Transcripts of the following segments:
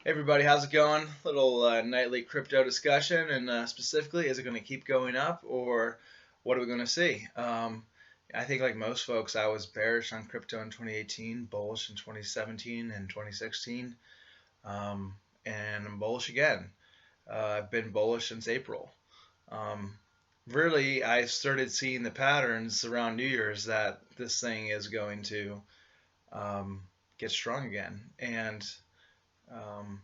Hey everybody, how's it going? Little nightly crypto discussion, and specifically, is it going to keep going up, or what are we going to see? I think, like most folks, I was bearish on crypto in 2018, bullish in 2017 and 2016, um, and I'm bullish again. I've been bullish since April. Um, Really, I started seeing the patterns around New Year's that this thing is going to um, get strong again, and um,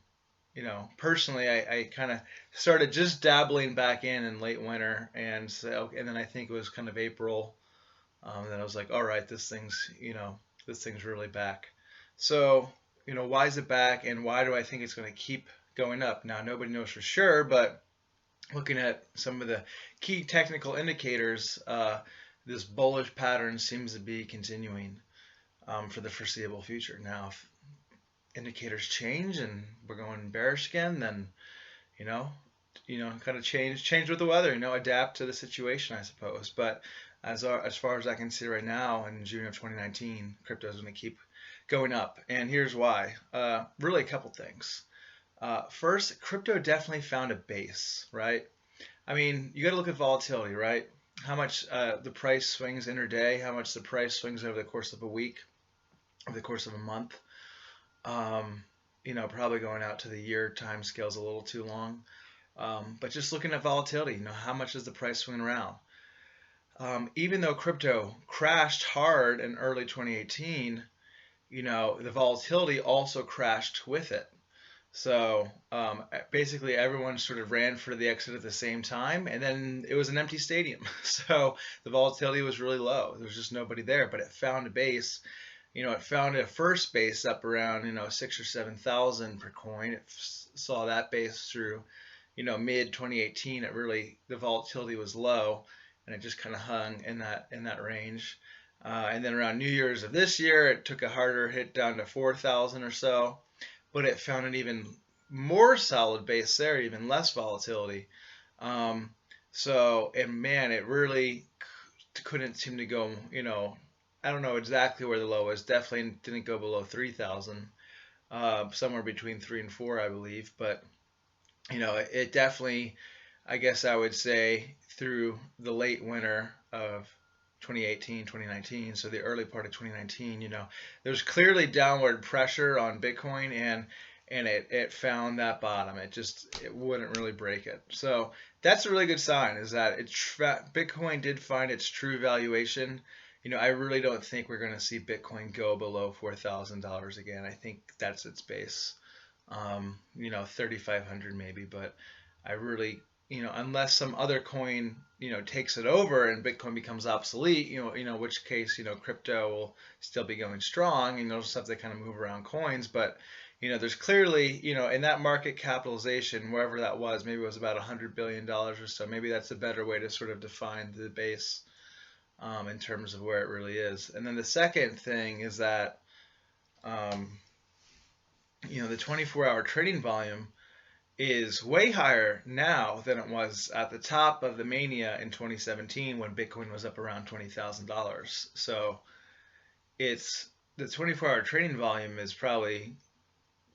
personally, I kind of started just dabbling back in late winter, and then I think it was kind of April. Then I was like, all right, this thing's really back. So, why is it back, and why do I think it's going to keep going up? Now, nobody knows for sure, but looking at some of the key technical indicators, this bullish pattern seems to be continuing for the foreseeable future. Now, if indicators change and we're going bearish again, then you know, kind of change with the weather, adapt to the situation, I suppose. But as far as I can see right now, in June of 2019, crypto is going to keep going up, and here's why. Really, a couple things. First, crypto definitely found a base, right? I mean, you got to look at volatility, right? How much the price swings intraday, how much the price swings over the course of a week, over the course of a month. Um, Probably going out to the year time scale is a little too long. But just looking at volatility, how much is the price swinging around? Even though crypto crashed hard in early 2018, the volatility also crashed with it. So basically, everyone sort of ran for the exit at the same time, and then it was an empty stadium. So the volatility was really low. There was just nobody there, but it found a base. It found a first base up around 6 or 7 thousand per coin. It saw that base through mid 2018. The volatility was low, and it just kind of hung in that range. And then around New Year's of this year, it took a harder hit down to 4,000 or so, but it found an even more solid base there, even less volatility. Um, and man, it really couldn't seem to go. I don't know exactly where the low was. Definitely didn't go below 3,000. Somewhere between 3 and 4, I believe. But it definitely, I guess I would say, through the late winter of 2018, 2019, so the early part of 2019, there's clearly downward pressure on Bitcoin, and it found that bottom. It wouldn't really break it. So that's a really good sign, is that Bitcoin did find its true valuation. I really don't think we're going to see Bitcoin go below $4,000 again. I think that's its base. 3,500 maybe, but I really, unless some other coin, takes it over and Bitcoin becomes obsolete, which case, crypto will still be going strong, and you'll just have to kind of move around coins. But, there's clearly, in that market capitalization, wherever that was, maybe it was about $100 billion or so. Maybe that's a better way to sort of define the base in terms of where it really is. And then the second thing is that, um, the 24-hour trading volume is way higher now than it was at the top of the mania in 2017 when Bitcoin was up around $20,000. So it's the 24-hour trading volume is probably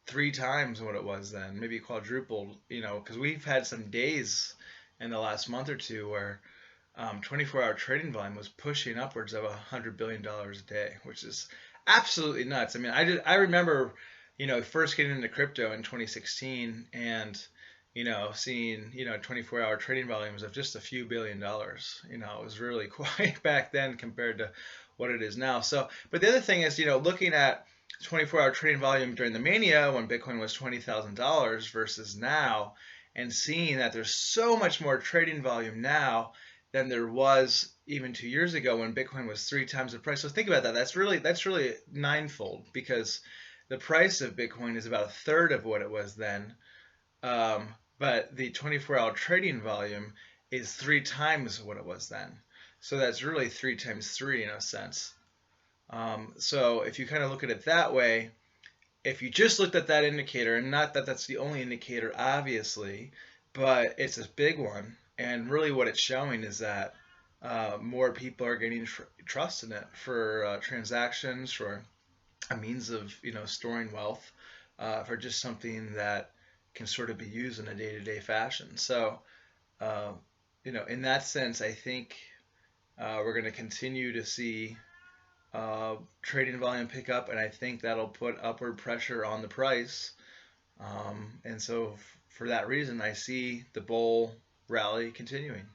3 times what it was then, maybe quadrupled. Because we've had some days in the last month or two where 24-hour trading volume was pushing upwards of $100 billion a day, which is absolutely nuts. I mean, I remember, first getting into crypto in 2016 and seeing 24-hour trading volumes of just a few $1 billion. It was really quite back then compared to what it is now. So, but the other thing is, looking at 24-hour trading volume during the mania when Bitcoin was $20,000 versus now, and seeing that there's so much more trading volume now than there was even 2 years ago when Bitcoin was 3 times the price. So think about that. That's really ninefold, because the price of Bitcoin is about a third of what it was then. But the 24-hour trading volume is 3 times what it was then. So that's really 3 times 3 in a sense. So if you kind of look at it that way, if you just looked at that indicator, and not that that's the only indicator, obviously, but it's a big one. And really, what it's showing is that more people are gaining trust in it for transactions, for a means of storing wealth. for just something that can sort of be used in a day-to-day fashion. So, uh, in that sense, I think we're going to continue to see trading volume pick up, and I think that'll put upward pressure on the price. And so, for that reason, I see the bull rally continuing.